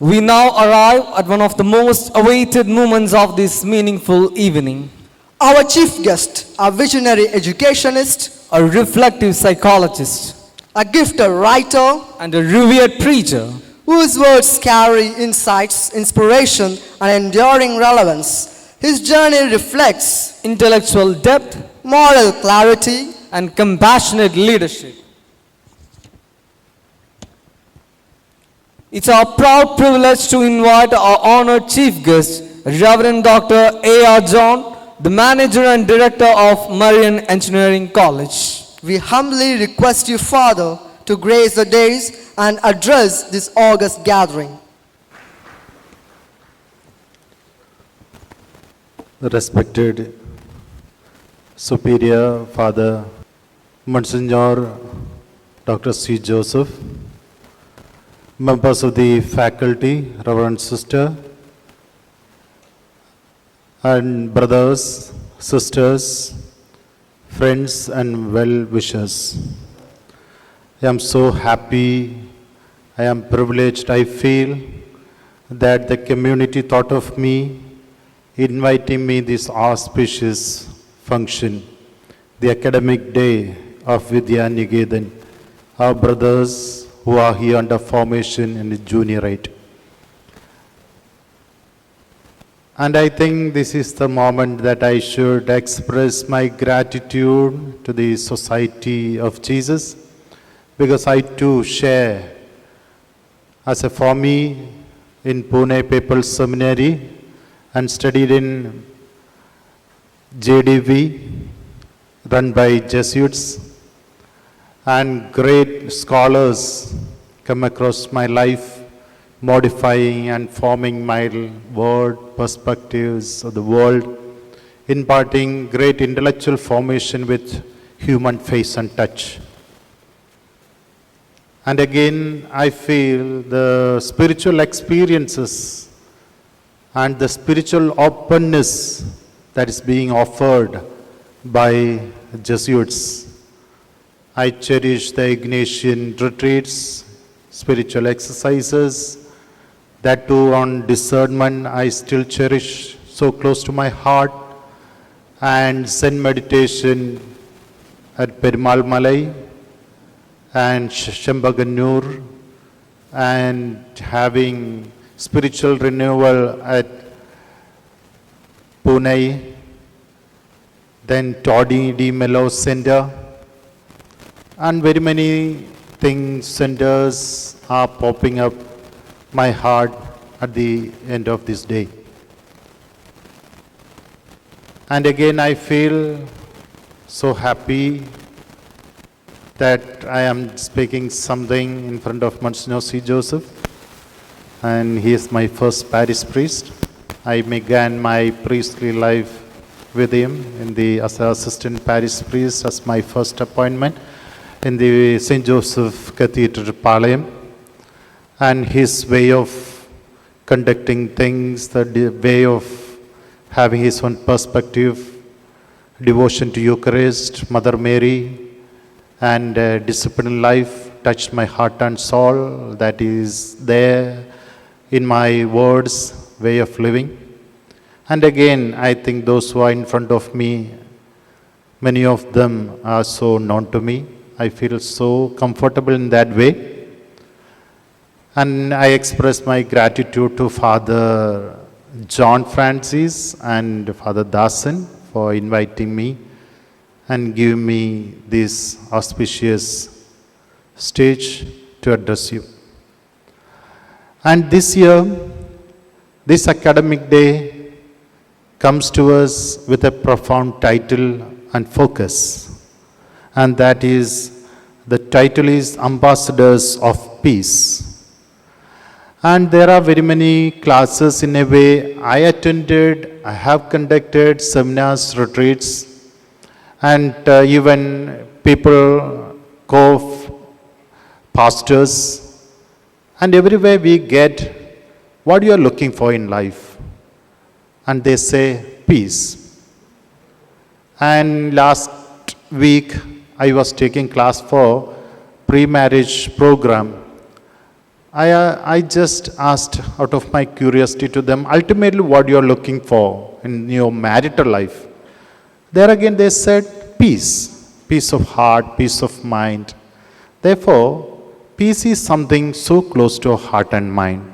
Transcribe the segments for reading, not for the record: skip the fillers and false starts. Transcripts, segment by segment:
We now arrive at one of the most awaited moments of this meaningful evening. Our chief guest, a visionary educationist, A reflective psychologist a gifted writer, and a revered preacher whose words carry insights, inspiration, and enduring relevance. His journey reflects intellectual depth moral clarity and compassionate leadership. It's our proud privilege to invite our honored chief guest, Reverend Dr. A.R. John, the manager and director of Marian Engineering College. We humbly request you, Father, to grace the days and address this august gathering. Respected Superior Father Monsignor Dr. C. Joseph, members of the faculty, Reverend Sister, and brothers, sisters, friends and well-wishers. I am so happy, I am privileged, I feel that the community thought of me, inviting me this auspicious function, the academic day of Vidyanjali, our brothers who are here under formation in the juniorate. And I think this is the moment that I should express my gratitude to the Society of Jesus, because I too share, as a formee in Pune Papal Seminary and studied in JDV, run by Jesuits, and great scholars come across my life, modifying and forming my world perspectives of the world, imparting great intellectual formation with human face and touch. And again, I feel the spiritual experiences and the spiritual openness that is being offered by Jesuits. I cherish the Ignatian retreats, spiritual exercises, that too on discernment I still cherish so close to my heart, and Zen meditation at Perumal Malai and Shambhaganur, and having spiritual renewal at Pune, then Toddy D. Mello Center, and very many things, centers are popping up my heart at the end of this day. And again, I feel so happy that I am speaking something in front of Monsignor C. Joseph, and he is my first parish priest. I began my priestly life with him as an assistant parish priest as my first appointment in the St. Joseph Cathedral, Palayam. And his way of conducting things, the way of having his own perspective, devotion to Eucharist, Mother Mary, and disciplined life touched my heart and soul. That is there in my words, way of living. And again, I think those who are in front of me, many of them are so known to me. I feel so comfortable in that way. And I express my gratitude to Father John Francis and Father Dasan for inviting me and giving me this auspicious stage to address you. And this year, this academic day comes to us with a profound title and focus. And that is, the title is Ambassadors of Peace. And there are very many classes in a way I attended, I have conducted seminars, retreats, and even people, co-pastors, and everywhere we get what you are looking for in life. And they say peace. And last week I was taking class for pre-marriage program. I just asked out of my curiosity to them, ultimately what you're looking for in your marital life. There again they said peace, peace of heart, peace of mind. Therefore, peace is something so close to our heart and mind.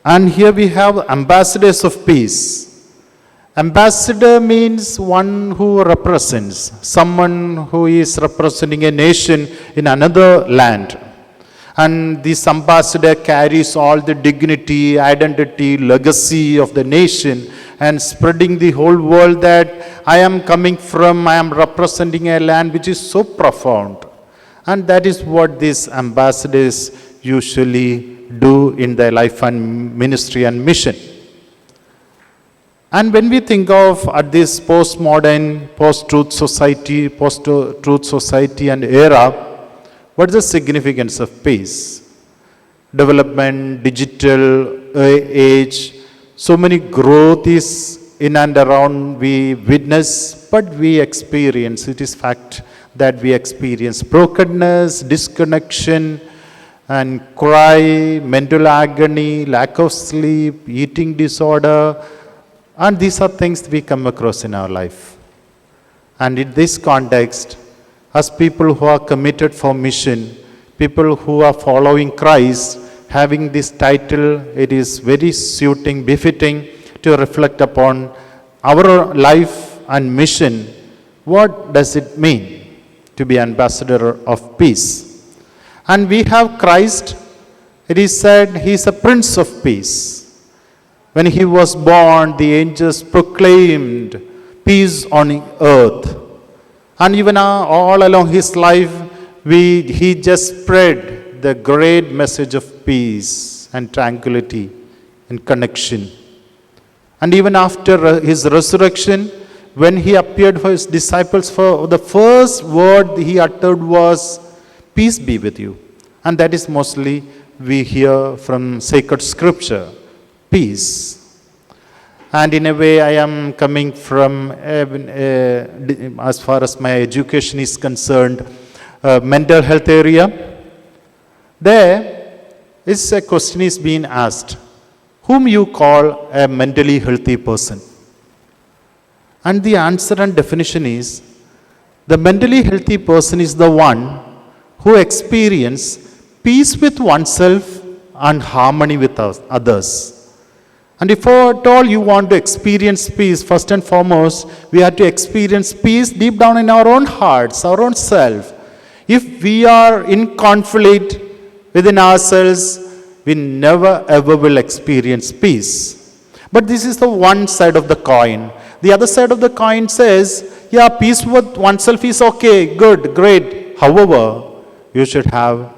And here we have ambassadors of peace. Ambassador means one who represents, someone who is representing a nation in another land. And this ambassador carries all the dignity, identity, legacy of the nation and spreading the whole world that I am coming from, I am representing a land which is so profound. And that is what these ambassadors usually do in their life and ministry and mission. And when we think of at this postmodern, post-truth society and era, what is the significance of peace? Development, digital age, so many growth is in and around we witness, but we experience, it is fact that we experience brokenness, disconnection, and cry, mental agony, lack of sleep, eating disorder, and these are things we come across in our life. And in this context, as people who are committed for mission, people who are following Christ, having this title, it is very suiting, befitting to reflect upon our life and mission. What does it mean to be ambassador of peace? And we have Christ, it is said he is a Prince of Peace. When he was born, the angels proclaimed peace on earth. And even all along his life, he just spread the great message of peace and tranquility and connection. And even after his resurrection, when he appeared for his disciples, for the first word he uttered was, "Peace be with you." And that is mostly we hear from sacred scripture. Peace. And in a way, I am coming from, as far as my education is concerned, mental health area. There is a question is being asked, whom you call a mentally healthy person? And the answer and definition is, the mentally healthy person is the one who experiences peace with oneself and harmony with others. And if at all you want to experience peace, first and foremost, we have to experience peace deep down in our own hearts, our own self. If we are in conflict within ourselves, we never ever will experience peace. But this is the one side of the coin. The other side of the coin says, yeah, peace with oneself is okay, good, great. However, you should have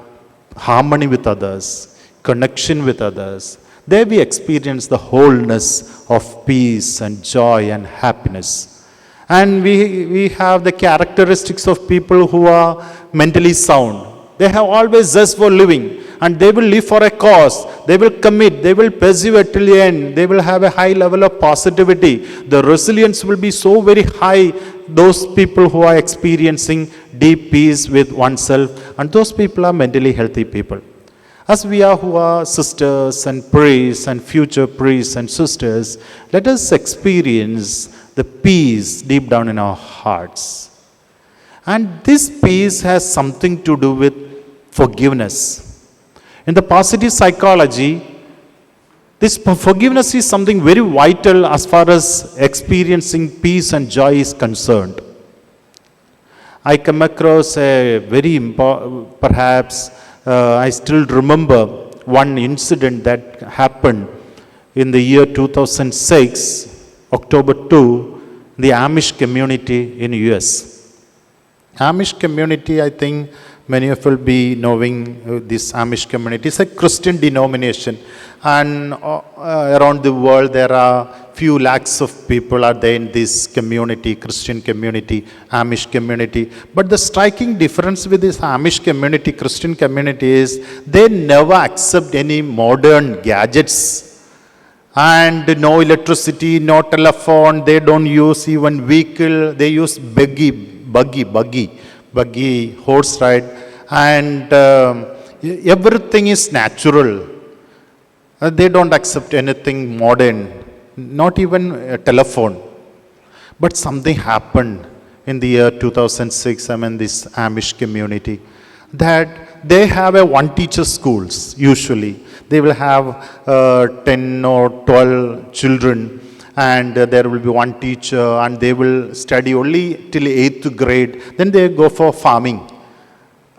harmony with others, connection with others. There we experience the wholeness of peace and joy and happiness. And we have the characteristics of people who are mentally sound. They have always zest for living, and they will live for a cause. They will commit, they will persevere till the end. They will have a high level of positivity. The resilience will be so very high. Those people who are experiencing deep peace with oneself, and those people are mentally healthy people. As we are who are sisters and priests and future priests and sisters, let us experience the peace deep down in our hearts. And this peace has something to do with forgiveness. In the positive psychology, this forgiveness is something very vital as far as experiencing peace and joy is concerned. I come across a very perhaps I still remember one incident that happened in the year 2006, October 2, the Amish community in US. Amish community, I think many of you will be knowing this Amish community. It's a Christian denomination, and around the world there are few lakhs of people are there in this community, Christian community, Amish community. But the striking difference with this Amish community, Christian community is they never accept any modern gadgets. And no electricity, no telephone, they don't use even vehicle, they use buggy, horse ride. And Everything is natural. They don't accept anything modern, not even a telephone. But something happened in the year 2006, this Amish community, that they have a one teacher schools usually. They will have 10 or 12 children, and there will be one teacher, and they will study only till 8th grade. Then they go for farming.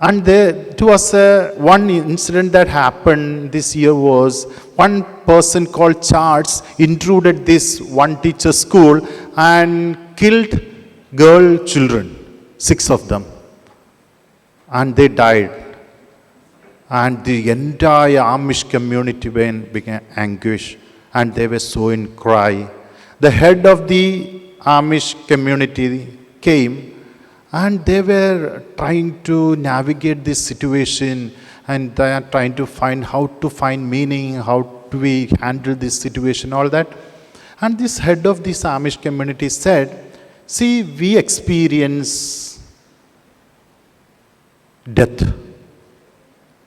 And it was one incident that happened this year was one person called Charles intruded this one teacher school and killed girl children, 6 of them. And they died. And the entire Amish community began anguish, and they were so in cry. The head of the Amish community came, and they were trying to navigate this situation, and they are trying to find how to find meaning, how do we handle this situation, all that. And this head of this Amish community said, see, we experience death.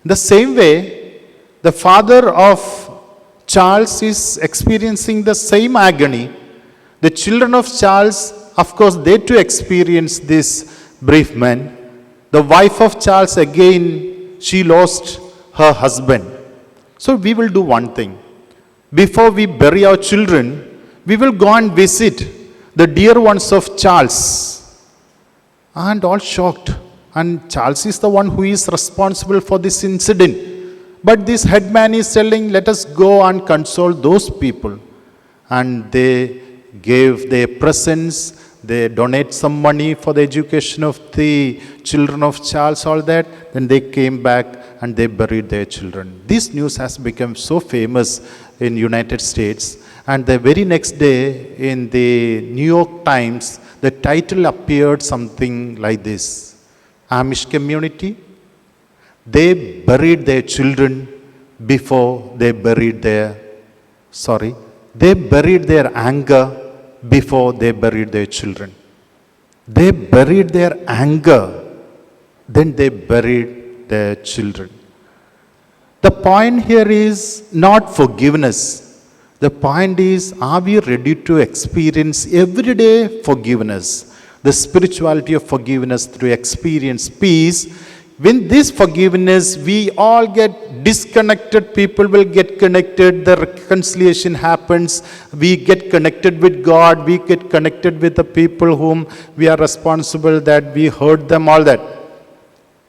The same way, the father of Charles is experiencing the same agony. The children of Charles, of course, they too experience this bereavement. The wife of Charles, again, she lost her husband. So we will do one thing. Before we bury our children, we will go and visit the dear ones of Charles. And all shocked. And Charles is the one who is responsible for this incident. But this headman is telling, let us go and console those people. And they gave their presents, they donate some money for the education of the children of Charles, all that. Then they came back and they buried their children. This news has become so famous in United States. And the very next day in the New York Times, the title appeared something like this. Amish community, they buried their children before they buried they buried their anger before they buried their children. They buried their anger, then they buried their children. The point here is not forgiveness. The point is, are we ready to experience everyday forgiveness? The spirituality of forgiveness through experience peace. When this forgiveness, we all get disconnected, people will get connected, the reconciliation happens, we get connected with God, we get connected with the people whom we are responsible that we hurt them, all that.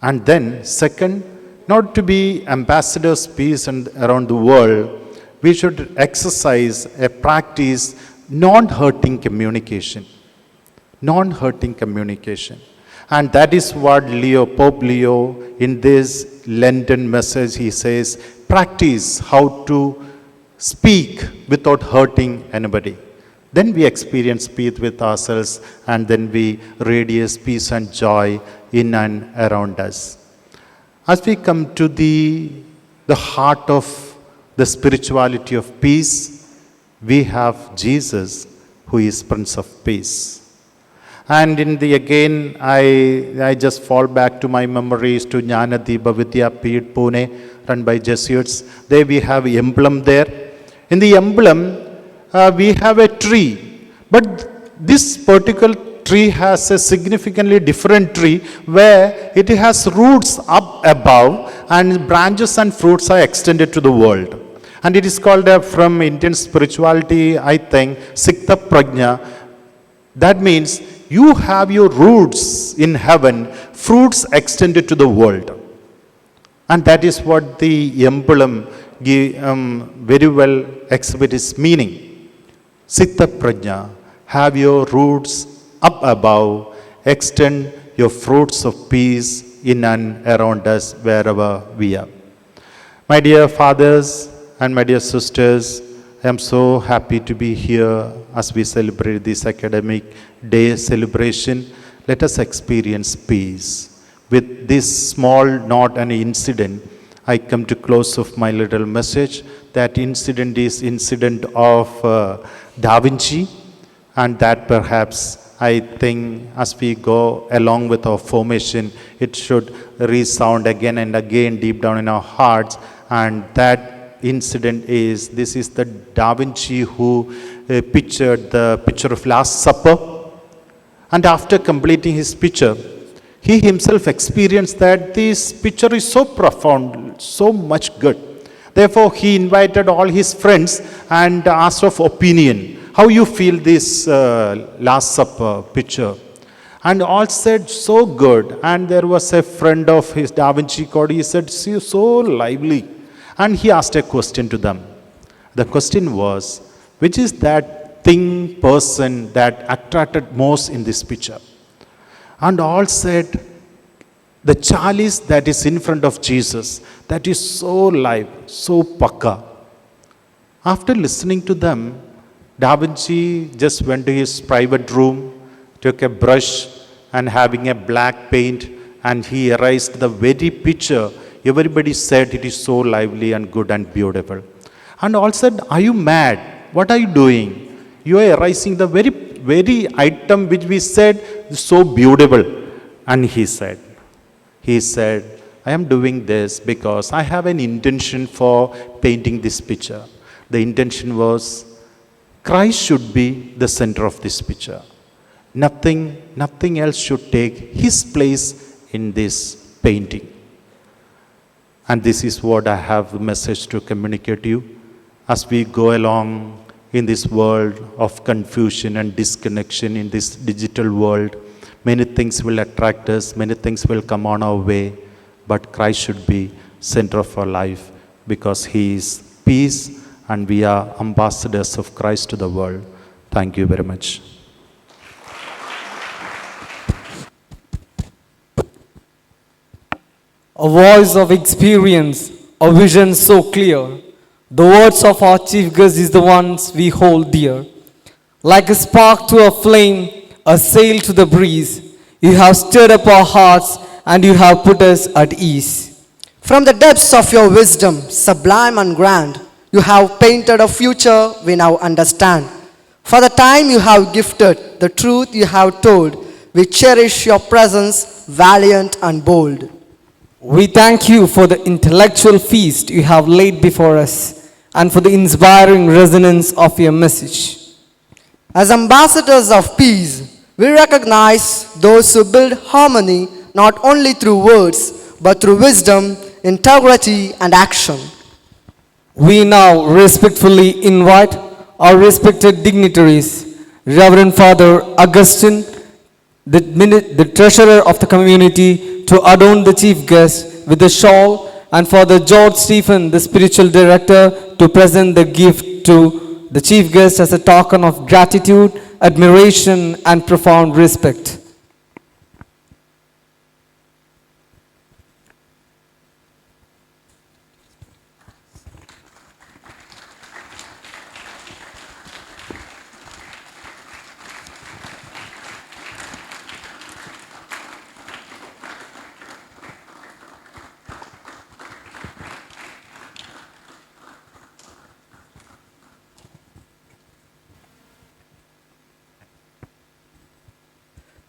And then, second, not to be ambassadors of peace and around the world, we should exercise a practice non-hurting communication. Non-hurting communication. And that is what Pope Leo, in this Lenten message, he says, practice how to speak without hurting anybody. Then we experience peace with ourselves, and then we radiate peace and joy in and around us. As we come to the heart of the spirituality of peace, we have Jesus, who is Prince of Peace. And I just fall back to my memories to Jnanadeepa Vidyapeeth Pune, run by Jesuits. There we have emblem there. In the emblem, we have a tree. But this particular tree has a significantly different tree where it has roots up above and branches and fruits are extended to the world. And it is called from Indian spirituality, I think, Sikta Prajna. That means you have your roots in heaven, fruits extended to the world. And that is what the emblem very well exhibits its meaning. Siddha Prajna, have your roots up above, extend your fruits of peace in and around us wherever we are. My dear fathers and my dear sisters, I am so happy to be here as we celebrate this academic day celebration. Let us experience peace. With this small note and incident, I come to close of my little message. That incident is incident of Da Vinci, and that perhaps I think as we go along with our formation, it should resound again and again deep down in our hearts. And that incident is, this is the Da Vinci who pictured the picture of Last Supper. And after completing his picture, he himself experienced that this picture is so profound, so much good. Therefore, he invited all his friends and asked of opinion, how you feel this Last Supper picture? And all said, so good. And there was a friend of his, Da Vinci Code, he said, see, so lively. And he asked a question to them. The question was, which is that thing, person that attracted most in this picture? And all said, the chalice that is in front of Jesus, that is so live, so pakka. After listening to them, Da Vinci just went to his private room, took a brush and having a black paint, and he erased the very picture. Everybody said it is so lively and good and beautiful. And all said, are you mad? What are you doing? You are erasing the very item which we said is so beautiful. And he said, I am doing this because I have an intention for painting this picture. The intention was, Christ should be the center of this picture. Nothing else should take his place in this painting. And this is what I have a message to communicate to you. As we go along in this world of confusion and disconnection, in this digital world, many things will attract us, many things will come on our way, but Christ should be center of our life because he is peace and we are ambassadors of Christ to the world. Thank you very much. A voice of experience, a vision so clear. The words of our chief guest is the ones we hold dear. Like a spark to a flame, a sail to the breeze, you have stirred up our hearts and you have put us at ease. From the depths of your wisdom, sublime and grand, you have painted a future we now understand. For the time you have gifted, the truth you have told, we cherish your presence, valiant and bold. We thank you for the intellectual feast you have laid before us and for the inspiring resonance of your message. As ambassadors of peace, we recognize those who build harmony not only through words, but through wisdom, integrity, and action. We now respectfully invite our respected dignitaries, Reverend Father Augustine, the treasurer of the community, to adorn the chief guest with a shawl, and Father George Stephen, the spiritual director, to present the gift to the chief guest as a token of gratitude, admiration, and profound respect.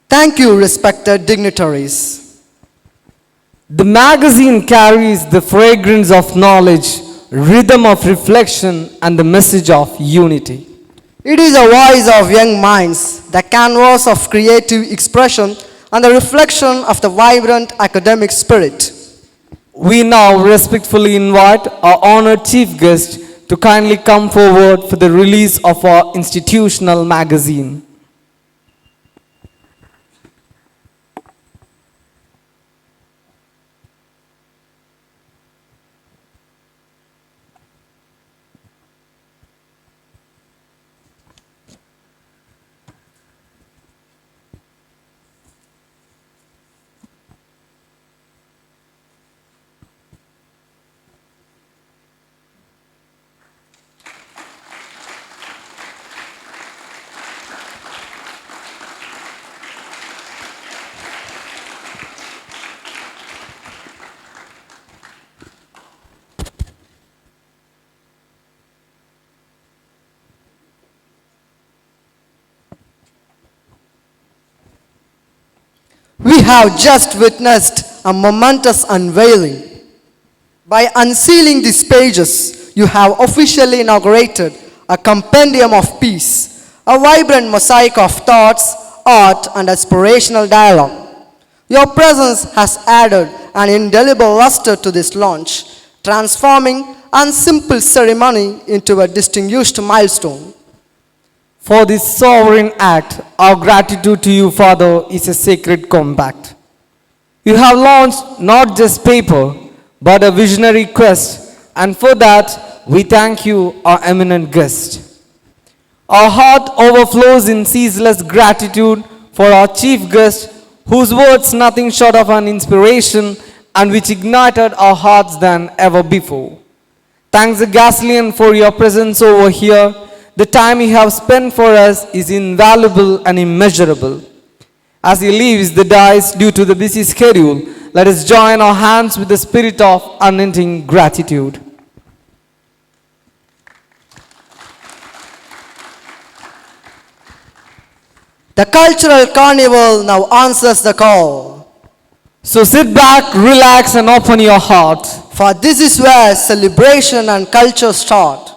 Thank you, respected dignitaries. The magazine carries the fragrance of knowledge, rhythm of reflection, and the message of unity. It is a voice of young minds, the canvas of creative expression, and the reflection of the vibrant academic spirit. We now respectfully invite our honored chief guest to kindly come forward for the release of our institutional magazine. have just witnessed a momentous unveiling. By unsealing these pages, you have officially inaugurated a compendium of peace, a vibrant mosaic of thoughts, art, and aspirational dialogue. Your presence has added an indelible luster to this launch, transforming a simple ceremony into a distinguished milestone. For this sovereign act, our gratitude to you, Father, is a sacred compact. You have launched not just paper, but a visionary quest, and for that, we thank you, our eminent guest. Our heart overflows in ceaseless gratitude for our chief guest, whose words nothing short of an inspiration and which ignited our hearts than ever before. Thanks, Gaslian, for your presence over here. The time you have spent for us is invaluable and immeasurable. As he leaves the dais due to the busy schedule, let us join our hands with the spirit of unending gratitude. The cultural carnival now answers the call. So sit back, relax, and open your heart. For this is where celebration and culture start.